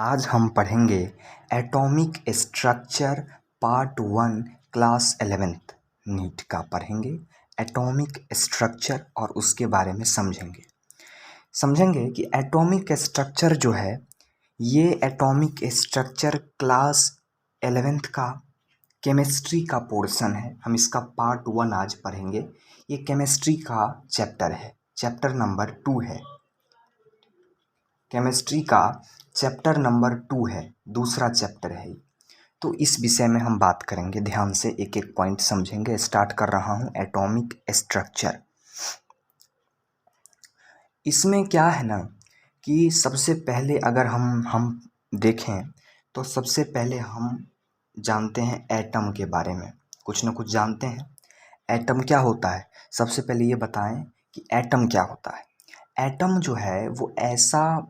आज हम पढ़ेंगे atomic structure part 1 class 11th NEET का पढ़ेंगे। एटॉमिक स्ट्रक्चर और उसके बारे में समझेंगे कि एटॉमिक स्ट्रक्चर जो है ये एटॉमिक स्ट्रक्चर क्लास 11th का केमिस्ट्री का पोर्शन है। हम इसका पार्ट 1 आज पढ़ेंगे। ये केमिस्ट्री का चैप्टर है, चैप्टर नंबर 2 है। केमिस्ट्री का चैप्टर नंबर 2 है, दूसरा चैप्टर है। तो इस विषय में हम बात करेंगे, ध्यान से एक एक पॉइंट समझेंगे। स्टार्ट कर रहा हूँ एटॉमिक स्ट्रक्चर। इसमें क्या है ना कि सबसे पहले अगर हम देखें तो सबसे पहले हम जानते हैं एटम के बारे में, कुछ ना कुछ जानते हैं। एटम क्या होता है, सबसे पहले ये बताएं कि एटम क्या होता है। एटम जो है वो ऐसा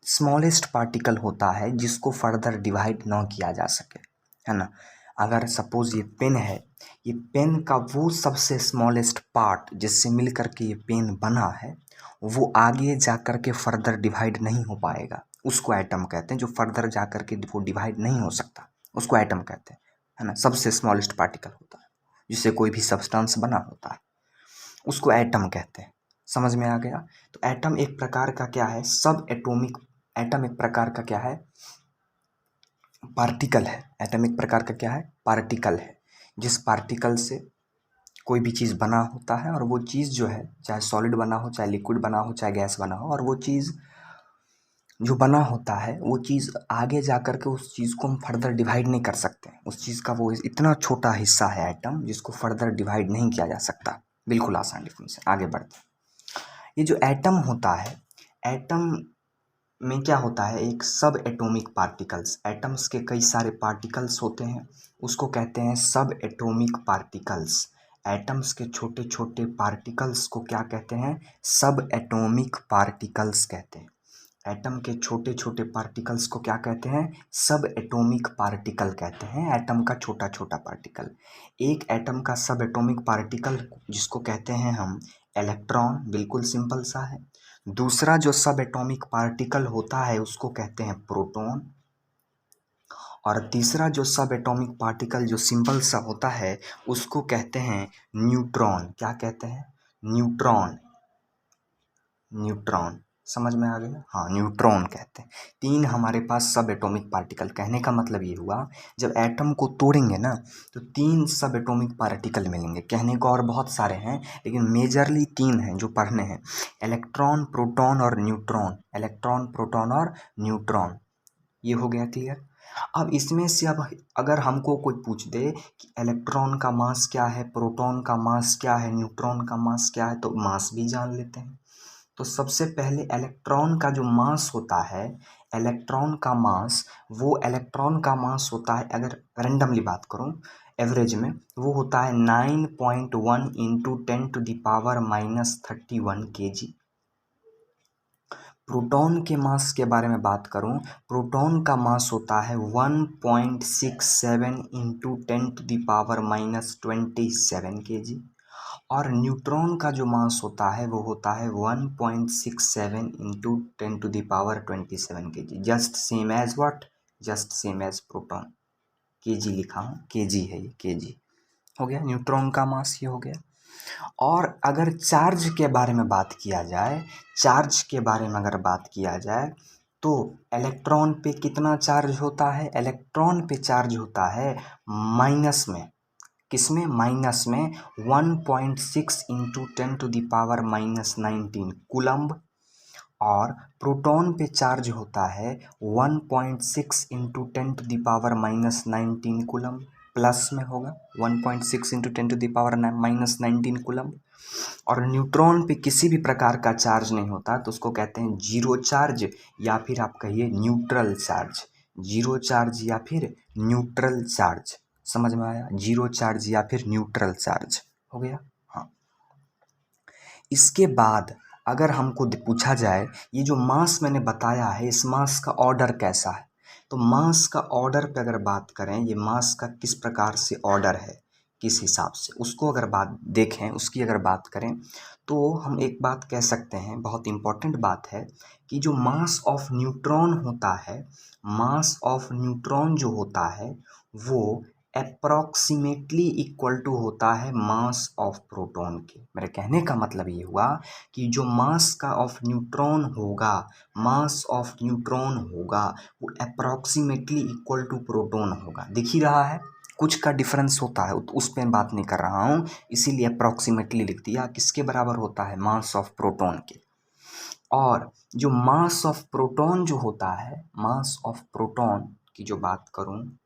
स्मॉलेस्ट पार्टिकल होता है जिसको फर्दर डिवाइड ना किया जा सके, है ना। अगर सपोज ये पेन है, ये पेन का वो सबसे स्मॉलेस्ट पार्ट जिससे मिल करके ये पेन बना है वो आगे जा कर के फर्दर डिवाइड नहीं हो पाएगा, उसको एटम कहते हैं। जो फर्दर जा कर के वो डिवाइड नहीं हो सकता उसको एटम कहते हैं, है ना। सबसे स्मॉलेस्ट पार्टिकल होता है जिससे कोई भी सब्सटेंस बना होता है, उसको एटम कहते हैं। समझ में आ गया। तो एटम एक प्रकार का क्या है, सब एटॉमिक। एटम एक प्रकार का क्या है, पार्टिकल है। एटम एक प्रकार का क्या है, पार्टिकल है। जिस पार्टिकल से कोई भी चीज़ बना होता है और वो चीज़ जो है चाहे सॉलिड बना हो, चाहे लिक्विड बना हो, चाहे गैस बना हो, और वो चीज़ जो बना होता है वो चीज़ आगे जा कर के उस चीज़ को हम फर्दर डिवाइड नहीं कर सकते। उस चीज़ का वो इतना छोटा हिस्सा है एटम जिसको फर्दर डिवाइड नहीं किया जा सकता। बिल्कुल आसान डिफिनेशन। आगे बढ़ते हैं। ये जो एटम होता है, एटम में क्या होता है, एक सब एटॉमिक पार्टिकल्स। एटम्स के कई सारे पार्टिकल्स होते हैं, उसको कहते हैं सब एटॉमिक पार्टिकल्स। एटम्स के छोटे छोटे पार्टिकल्स को क्या कहते हैं, सब एटॉमिक पार्टिकल्स कहते हैं। एटम के छोटे छोटे पार्टिकल्स को क्या कहते हैं, सब एटॉमिक पार्टिकल कहते हैं। एटम का छोटा छोटा पार्टिकल। एक एटम का सब एटॉमिक पार्टिकल जिसको कहते हैं हम इलेक्ट्रॉन, बिल्कुल सिंपल सा है। दूसरा जो सब एटॉमिक पार्टिकल होता है उसको कहते हैं प्रोटॉन। और तीसरा जो सब एटॉमिक पार्टिकल जो सिंपल सा होता है उसको कहते हैं न्यूट्रॉन। क्या कहते हैं, न्यूट्रॉन। न्यूट्रॉन समझ में आ गया, हाँ न्यूट्रॉन कहते हैं। तीन हमारे पास सब एटॉमिक पार्टिकल। कहने का मतलब ये हुआ जब एटम को तोड़ेंगे ना तो तीन सब एटॉमिक पार्टिकल मिलेंगे। कहने को और बहुत सारे हैं लेकिन मेजरली तीन हैं जो पढ़ने हैं, इलेक्ट्रॉन, प्रोटॉन और न्यूट्रॉन। इलेक्ट्रॉन, प्रोटॉन और न्यूट्रॉन। ये हो गया क्लियर। अब इसमें से अब अगर हमको कोई पूछ दे कि इलेक्ट्रॉन का मास क्या है, प्रोटॉन का मास क्या है, न्यूट्रॉन का मास क्या है, तो मास भी जान लेते हैं। तो सबसे पहले इलेक्ट्रॉन का जो मास होता है, इलेक्ट्रॉन का मास, वो इलेक्ट्रॉन का मास होता है, अगर रैंडमली बात करूं एवरेज में, वो होता है 9.1 इंटू 10⁻31 kg। प्रोटॉन के मास के बारे में बात करूं, प्रोटॉन का मास होता है 1.67 इंटू 10⁻27 kg। और न्यूट्रॉन का जो मास होता है वो होता है 1.67 into 10⁻27 kg। Just same as what, just same as proton. kg लिखा हूँ, kg है ये, kg हो गया। न्यूट्रॉन का मास ये हो गया। और अगर चार्ज के बारे में बात किया जाए, चार्ज के बारे में अगर बात किया जाए तो इलेक्ट्रॉन पे कितना चार्ज होता है, इलेक्ट्रॉन पे चार्ज होता है माइनस में। किसमें, माइनस में 1.6 इंटू 10⁻19 कूलम्ब। और प्रोटॉन पे चार्ज होता है 1.6 इंटू 10⁻19 कूलम्ब। प्लस में होगा 1.6 इंटू 10⁻19 कूलम्ब। और न्यूट्रॉन पे किसी भी प्रकार का चार्ज नहीं होता तो उसको कहते हैं जीरो चार्ज, या फिर आप कहिए न्यूट्रल चार्ज। जीरो चार्ज या फिर न्यूट्रल चार्ज। समझ में आया, जीरो चार्ज या फिर न्यूट्रल चार्ज हो गया। हाँ, इसके बाद अगर हमको पूछा जाए ये जो मास मैंने बताया है इस मास का ऑर्डर कैसा है, तो मास का ऑर्डर पे अगर बात करें, ये मास का किस प्रकार से ऑर्डर है, किस हिसाब से, उसको अगर बात देखें, उसकी अगर बात करें तो हम एक बात कह सकते हैं, बहुत इम्पॉर्टेंट बात है कि जो मास ऑफ न्यूट्रॉन होता है, मास ऑफ न्यूट्रॉन जो होता है वो अप्रॉक्सीमेटली इक्वल टू होता है मास ऑफ प्रोटॉन के। मेरे कहने का मतलब ये हुआ कि जो मास का ऑफ न्यूट्रॉन होगा, मास ऑफ न्यूट्रॉन होगा, वो अप्रॉक्सीमेटली इक्वल टू प्रोटॉन होगा। दिख ही रहा है, कुछ का डिफरेंस होता है, उस पर बात नहीं कर रहा हूँ, इसीलिए अप्रॉक्सीमेटली लिख दिया। किसके बराबर होता है? मास ऑफ प्रोटॉन के। और जो मास ऑफ प्रोटॉन जो होता है, मास ऑफ प्रोटॉन की जो बात करूँ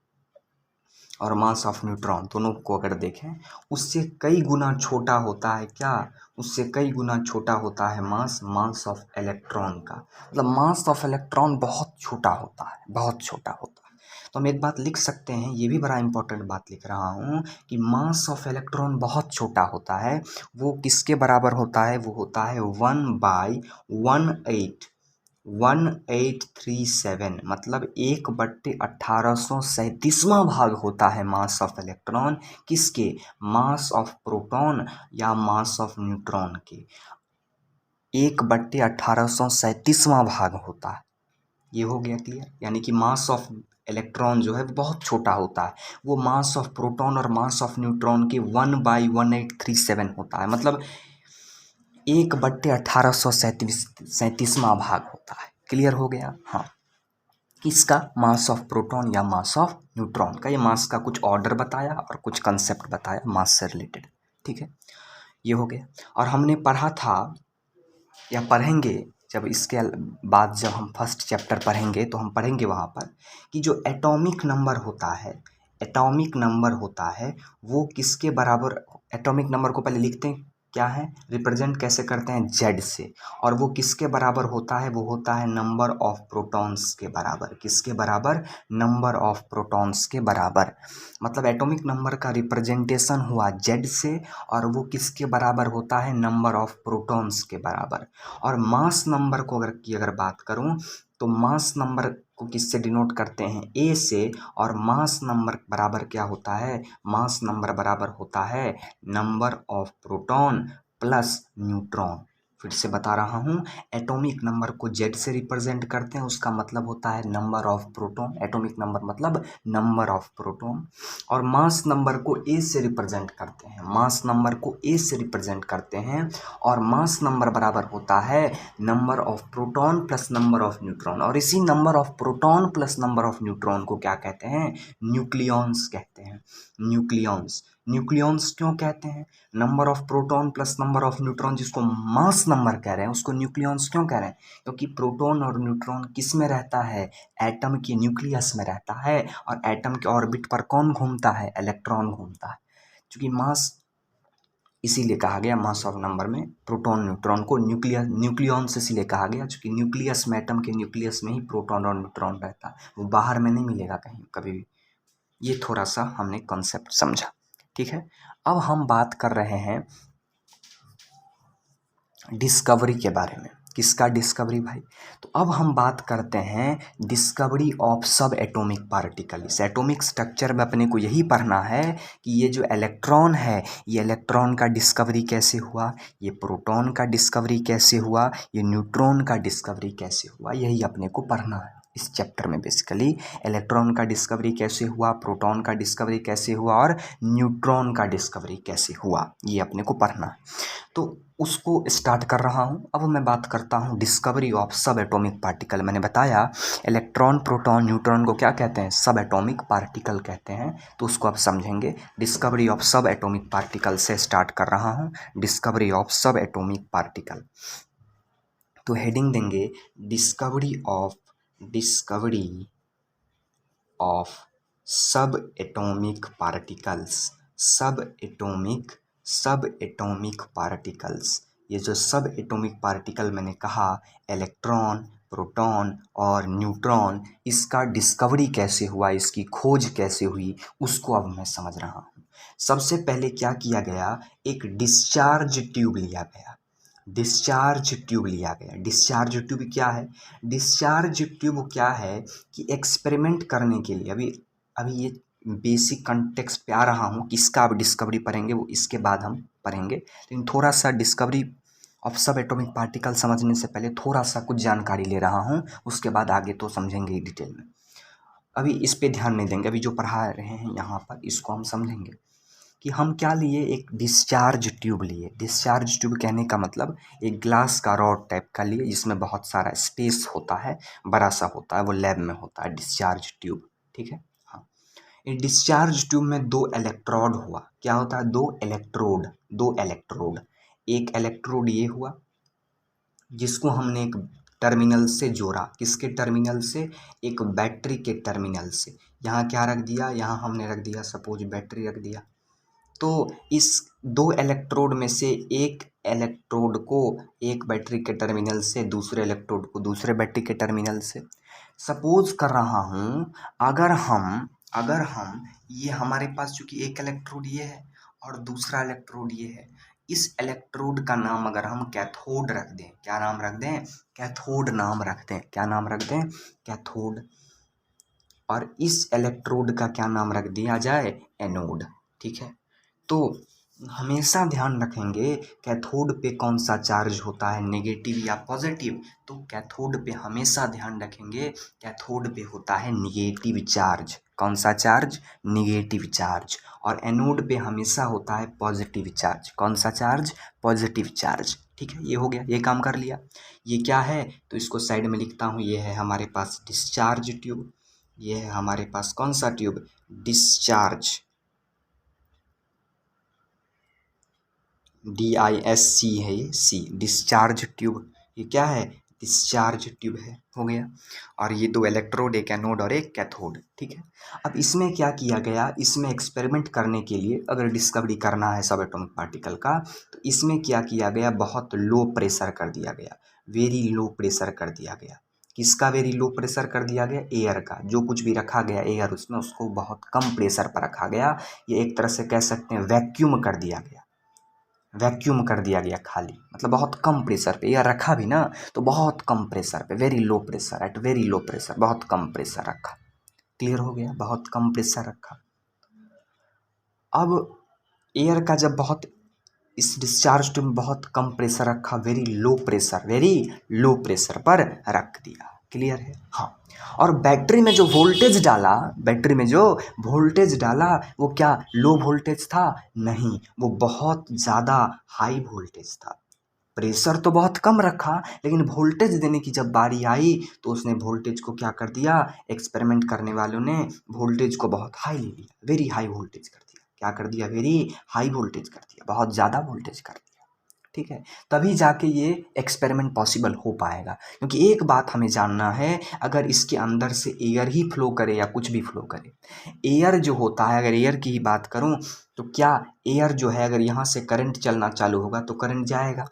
और मास ऑफ न्यूट्रॉन दोनों को अगर देखें, उससे कई गुना छोटा होता है क्या? उससे कई गुना छोटा होता है मास ऑफ इलेक्ट्रॉन का। मतलब मास ऑफ इलेक्ट्रॉन बहुत छोटा होता है, बहुत छोटा होता है। तो हम एक बात लिख सकते हैं, ये भी बड़ा इंपॉर्टेंट बात लिख रहा हूँ कि मास ऑफ इलेक्ट्रॉन बहुत छोटा होता है। वो किसके बराबर होता है? वो होता है 1/1837, मतलब 1/1837वां भाग होता है मास ऑफ इलेक्ट्रॉन। किसके? मास ऑफ प्रोटॉन या मास ऑफ न्यूट्रॉन के 1/1837वां भाग होता है। ये हो गया क्लियर? यानी कि मास ऑफ इलेक्ट्रॉन जो है वो बहुत छोटा होता है, वो मास ऑफ प्रोटॉन और मास ऑफ न्यूट्रॉन के 1/1837 होता है, मतलब 1/1837वां भाग होता है। क्लियर हो गया? हाँ। किसका? मास ऑफ प्रोटॉन या मास ऑफ न्यूट्रॉन का। ये मास का कुछ ऑर्डर बताया और कुछ कंसेप्ट बताया मास से रिलेटेड। ठीक है, ये हो गया। और हमने पढ़ा था या पढ़ेंगे, जब इसके बाद जब हम फर्स्ट चैप्टर पढ़ेंगे तो हम पढ़ेंगे वहाँ पर कि जो एटॉमिक नंबर होता है, एटॉमिक नंबर होता है वो किसके बराबर। एटॉमिक नंबर को पहले लिखते हैं, क्या है, रिप्रेजेंट कैसे करते हैं? जेड से। और वो किसके बराबर होता है? वो होता है नंबर ऑफ प्रोटॉन्स के बराबर। किसके बराबर? नंबर ऑफ प्रोटॉन्स के बराबर। मतलब एटॉमिक नंबर का रिप्रेजेंटेशन हुआ जेड से, और वो किसके बराबर होता है? नंबर ऑफ प्रोटॉन्स के बराबर। और मास नंबर को अगर बात करूं तो मास नंबर को किससे डिनोट करते हैं? ए से। और मास नंबर बराबर क्या होता है? मास नंबर बराबर होता है number of proton plus neutron. फिर से बता रहा हूँ, एटॉमिक नंबर को जेड से रिप्रेजेंट करते हैं, उसका मतलब होता है number of proton. Atomic number मतलब नंबर ऑफ प्रोटॉन। और मास नंबर को ए से रिप्रेजेंट करते हैं, मास नंबर को ए से रिप्रेजेंट करते हैं। और मास नंबर बराबर होता है number of proton plus number of neutron. और इसी number of proton plus number of neutron को क्या कहते हैं? न्यूक्लियॉन्स कहते हैं। न्यूक्लियॉन्स। न्यूक्लियॉन्स क्यों कहते हैं? Number of proton plus number of neutron जिसको मास नंबर कह रहे हैं, उसको न्यूक्लियॉन्स क्यों कह रहे हैं? क्योंकि प्रोटॉन और न्यूट्रॉन किस में रहता है? एटम के न्यूक्लियस में रहता है। और एटम के ऑर्बिट पर कौन घूमता है? इलेक्ट्रॉन घूमता है। क्योंकि मास, इसीलिए कहा गया मास ऑफ नंबर में प्रोटॉन न्यूट्रॉन को न्यूक्लियॉन से इसीलिए कहा गया, क्योंकि न्यूक्लियस में, एटम के न्यूक्लियस में ही प्रोटॉन और न्यूट्रॉन रहता है, वो बाहर में नहीं मिलेगा कहीं कभी भी। ये थोड़ा सा हमने कॉन्सेप्ट समझा। ठीक है, अब हम बात कर रहे हैं डिस्कवरी के बारे में। किसका डिस्कवरी भाई? तो अब हम बात करते हैं डिस्कवरी ऑफ सब एटॉमिक पार्टिकल। इस एटॉमिक स्ट्रक्चर में अपने को यही पढ़ना है कि ये जो इलेक्ट्रॉन है, ये इलेक्ट्रॉन का डिस्कवरी कैसे हुआ, ये प्रोटॉन का डिस्कवरी कैसे हुआ, ये न्यूट्रॉन का डिस्कवरी कैसे हुआ, यही अपने को पढ़ना है इस चैप्टर में। बेसिकली इलेक्ट्रॉन का डिस्कवरी कैसे हुआ, प्रोटॉन का डिस्कवरी कैसे हुआ और न्यूट्रॉन का डिस्कवरी कैसे हुआ, ये अपने को पढ़ना है। तो उसको स्टार्ट कर रहा हूँ। अब मैं बात करता हूँ डिस्कवरी ऑफ सब एटॉमिक पार्टिकल। मैंने बताया इलेक्ट्रॉन, प्रोटॉन, न्यूट्रॉन को क्या कहते हैं? सब एटॉमिक पार्टिकल कहते हैं। तो उसको आप समझेंगे। डिस्कवरी ऑफ सब एटॉमिक पार्टिकल से स्टार्ट कर रहा हूँ। डिस्कवरी ऑफ सब एटॉमिक पार्टिकल, तो हेडिंग देंगे डिस्कवरी ऑफ सब एटॉमिक पार्टिकल्स। सब एटॉमिक पार्टिकल्स। ये जो सब एटॉमिक पार्टिकल मैंने कहा, इलेक्ट्रॉन, प्रोटॉन और न्यूट्रॉन, इसका डिस्कवरी कैसे हुआ, इसकी खोज कैसे हुई, उसको अब मैं समझ रहा हूँ। सबसे पहले क्या किया गया? एक डिस्चार्ज ट्यूब लिया गया। डिस्चार्ज ट्यूब क्या है? डिस्चार्ज ट्यूब क्या है कि एक्सपेरिमेंट करने के लिए, अभी ये बेसिक कंटेक्स्ट पे आ रहा हूँ, किसका अब डिस्कवरी पढ़ेंगे वो इसके बाद हम पढ़ेंगे, लेकिन थोड़ा सा डिस्कवरी ऑफ सब एटॉमिक पार्टिकल समझने से पहले थोड़ा सा कुछ जानकारी ले रहा हूँ, उसके बाद आगे तो समझेंगे ही डिटेल में। अभी इस पे ध्यान नहीं देंगे, अभी जो पढ़ा रहे हैं यहाँ पर इसको हम समझेंगे कि हम क्या लिए, एक डिस्चार्ज ट्यूब लिए। डिस्चार्ज ट्यूब कहने का मतलब एक ग्लास का रॉड टाइप का लिए जिसमें बहुत सारा स्पेस होता है, बड़ा सा होता है, वो लैब में होता है डिस्चार्ज ट्यूब, ठीक है। हाँ, ये डिस्चार्ज ट्यूब में दो इलेक्ट्रोड हुआ, क्या होता है, दो इलेक्ट्रोड, दो इलेक्ट्रोड। एक इलेक्ट्रोड ये हुआ जिसको हमने एक टर्मिनल से जोड़ा, किसके टर्मिनल से, एक बैटरी के टर्मिनल से। यहाँ क्या रख दिया, यहाँ हमने रख दिया सपोज बैटरी रख दिया। तो इस दो इलेक्ट्रोड में से एक इलेक्ट्रोड को एक बैटरी के टर्मिनल से, दूसरे इलेक्ट्रोड को दूसरे बैटरी के टर्मिनल से। सपोज कर रहा हूँ अगर हम ये हमारे पास चूंकि एक इलेक्ट्रोड ये है और दूसरा इलेक्ट्रोड ये है, इस इलेक्ट्रोड का नाम अगर हम कैथोड रख दें, क्या नाम रख दें, कैथोड नाम रख दें, क्या नाम रख दें, कैथोड। और इस इलेक्ट्रोड का क्या नाम रख दिया जाए, एनोड, ठीक है। तो हमेशा ध्यान रखेंगे कैथोड पे कौन सा चार्ज होता है, नेगेटिव या पॉजिटिव। तो कैथोड पे हमेशा ध्यान रखेंगे, कैथोड पे होता है निगेटिव चार्ज। कौन सा चार्ज, निगेटिव चार्ज। और एनोड पे हमेशा होता है पॉजिटिव चार्ज। कौन सा चार्ज, पॉजिटिव चार्ज, ठीक है। ये हो गया, ये काम कर लिया। ये क्या है, तो इसको साइड में लिखता हूँ। ये है हमारे पास डिस्चार्ज ट्यूब, ये है हमारे पास कौन सा ट्यूब, डिस्चार्ज, DISC है ये, सी, डिस्चार्ज ट्यूब। ये क्या है, डिस्चार्ज ट्यूब है, हो गया। और ये दो इलेक्ट्रोड, एक एनोड और एक कैथोड, ठीक है। अब इसमें क्या किया गया, इसमें एक्सपेरिमेंट करने के लिए अगर डिस्कवरी करना है सब एटॉमिक पार्टिकल का, तो इसमें क्या किया गया, बहुत लो प्रेशर कर दिया गया, वेरी लो प्रेशर कर दिया गया। किसका वेरी लो प्रेशर कर दिया गया, एयर का। जो कुछ भी रखा गया एयर उसमें, उसको बहुत कम प्रेशर पर रखा गया। ये एक तरह से कह सकते हैं वैक्यूम कर दिया गया, वैक्यूम कर दिया गया खाली, मतलब बहुत कम प्रेशर पे। या रखा भी ना तो बहुत कम प्रेशर पे, very low pressure, at very low pressure, बहुत कम प्रेशर रखा। क्लियर हो गया, बहुत कम प्रेशर रखा। अब एयर का जब बहुत, इस डिस्चार्ज ट्यूब में बहुत कम प्रेशर रखा, very low pressure, very low pressure पर रख दिया। क्लियर है, हाँ। और बैटरी में जो वोल्टेज डाला, बैटरी में जो वोल्टेज डाला वो क्या लो वोल्टेज था, नहीं, वो बहुत ज़्यादा हाई वोल्टेज था। प्रेशर तो बहुत कम रखा, लेकिन वोल्टेज देने की जब बारी आई तो उसने वोल्टेज को क्या कर दिया, एक्सपेरिमेंट करने वालों ने वोल्टेज को बहुत हाई ले लिया, वेरी हाई वोल्टेज कर दिया। क्या कर दिया, वेरी हाई वोल्टेज कर दिया, बहुत ज़्यादा वोल्टेज कर दिया, ठीक है। तभी जाके ये एक्सपेरिमेंट पॉसिबल हो पाएगा। क्योंकि एक बात हमें जानना है, अगर इसके अंदर से एयर ही फ्लो करे या कुछ भी फ्लो करे, एयर जो होता है, अगर एयर की ही बात करूँ तो क्या एयर जो है, अगर यहाँ से करंट चलना चालू होगा तो करंट जाएगा।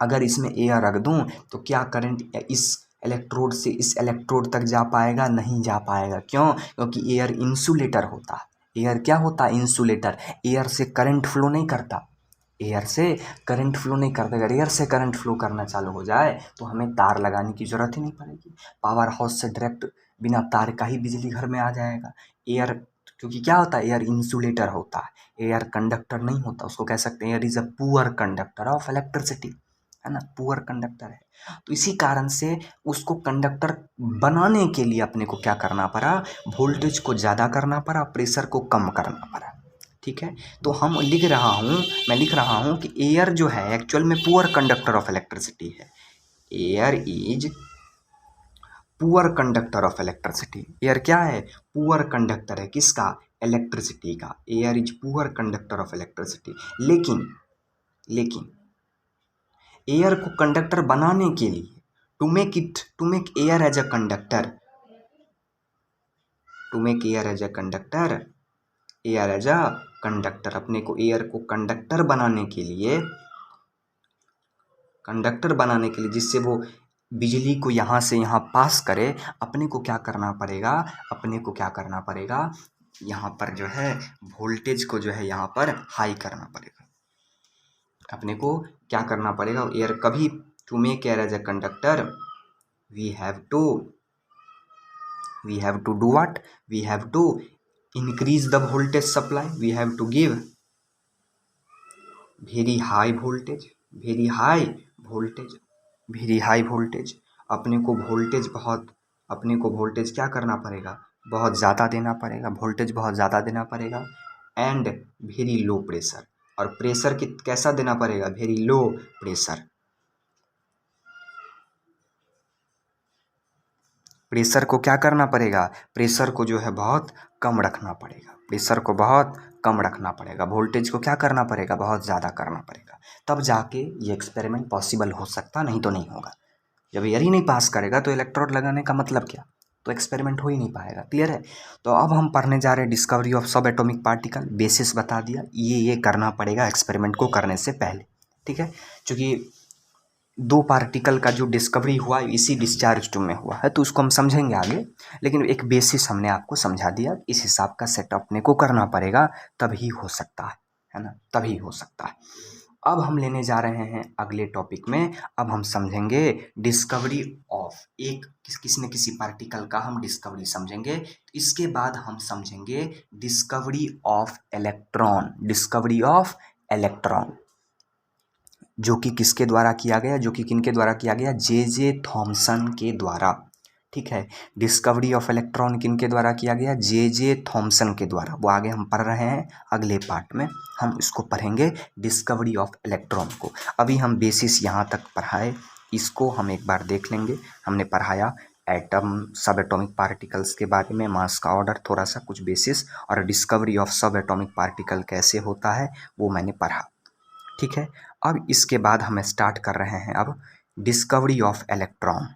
अगर इसमें एयर रख दूं तो क्या करंट इस इलेक्ट्रोड से इस इलेक्ट्रोड तक जा पाएगा, नहीं जा पाएगा। क्यों, क्योंकि एयर इंसुलेटर होता है। एयर क्या होता है, इंसुलेटर। एयर से करंट फ्लो नहीं करता, एयर से करंट फ्लो नहीं करता। अगर एयर से करंट फ्लो करना चालू हो जाए तो हमें तार लगाने की ज़रूरत ही नहीं पड़ेगी, पावर हाउस से डायरेक्ट बिना तार का ही बिजली घर में आ जाएगा। एयर, क्योंकि क्या होता है, एयर इंसुलेटर होता है, एयर कंडक्टर नहीं होता। उसको कह सकते हैं air is a poor conductor of electricity, है ना, पुअर कंडक्टर है। तो इसी कारण से उसको कंडक्टर बनाने के लिए अपने को क्या करना पड़ा, वोल्टेज को ज़्यादा करना पड़ा, प्रेशर को कम करना पड़ा, ठीक है। तो मैं लिख रहा हूँ कि एयर जो है एक्चुअल में पुअर कंडक्टर ऑफ इलेक्ट्रिसिटी है। Air is poor conductor of electricity. Air क्या है, पुअर कंडक्टर है, किसका, इलेक्ट्रिसिटी का। Air is poor conductor of electricity. लेकिन एयर को कंडक्टर बनाने के लिए, to make air as a conductor, air as a conductor, अपने को एयर को कंडक्टर बनाने के लिए, जिससे वो बिजली को यहाँ से यहाँ पास करे, अपने को क्या करना पड़ेगा, यहाँ पर जो है वोल्टेज को जो है यहाँ पर हाई करना पड़ेगा। अपने को क्या करना पड़ेगा, एयर कभी, to make air as a conductor we have to do what, we have to increase the voltage supply, we have to give very high voltage, very high voltage, very high voltage। अपने को voltage क्या करना पड़ेगा, बहुत ज़्यादा देना पड़ेगा, voltage बहुत ज़्यादा देना पड़ेगा। एंड वेरी लो प्रेशर, और प्रेशर कैसा देना पड़ेगा, वेरी लो प्रेशर। प्रेशर को क्या करना पड़ेगा, प्रेशर को जो है बहुत कम रखना पड़ेगा, प्रेशर को बहुत कम रखना पड़ेगा। वोल्टेज को क्या करना पड़ेगा, बहुत ज़्यादा करना पड़ेगा, तब जाके ये एक्सपेरिमेंट पॉसिबल हो सकता, नहीं तो नहीं होगा। जब एयर ही नहीं पास करेगा तो इलेक्ट्रोड लगाने का मतलब क्या, तो एक्सपेरिमेंट हो ही नहीं पाएगा। क्लियर है। तो अब हम पढ़ने जा रहे हैं डिस्कवरी ऑफ सब एटॉमिक पार्टिकल। बेसिस बता दिया, ये करना पड़ेगा एक्सपेरिमेंट को करने से पहले। ठीक है, क्योंकि 2 पार्टिकल का जो डिस्कवरी हुआ इसी डिस्चार्ज ट्यूब में हुआ है, तो उसको हम समझेंगे आगे, लेकिन एक बेसिस हमने आपको समझा दिया। इस हिसाब का सेटअप अपने को करना पड़ेगा, तभी हो सकता है ना, तभी हो सकता है। अब हम लेने जा रहे हैं अगले टॉपिक में। अब हम समझेंगे डिस्कवरी ऑफ किसी न किसी पार्टिकल का हम डिस्कवरी समझेंगे। इसके बाद हम समझेंगे discovery of electron, discovery of electron, जो कि किसके द्वारा किया गया, जो कि किनके द्वारा किया गया, जे थॉमसन के द्वारा। ठीक है, डिस्कवरी ऑफ इलेक्ट्रॉन किनके द्वारा किया गया, जे थॉमसन के द्वारा। वो आगे हम पढ़ रहे हैं, अगले पार्ट में हम इसको पढ़ेंगे डिस्कवरी ऑफ इलेक्ट्रॉन को। अभी हम बेसिस यहाँ तक पढ़ाए, इसको हम एक बार देख लेंगे। हमने पढ़ाया एटम, सब एटॉमिक पार्टिकल्स के बारे में, मास का ऑर्डर, थोड़ा सा कुछ बेसिस, और डिस्कवरी ऑफ सब एटॉमिक पार्टिकल कैसे होता है वो मैंने पढ़ा। ठीक है, अब इसके बाद हम स्टार्ट कर रहे हैं अब डिस्कवरी ऑफ इलेक्ट्रॉन।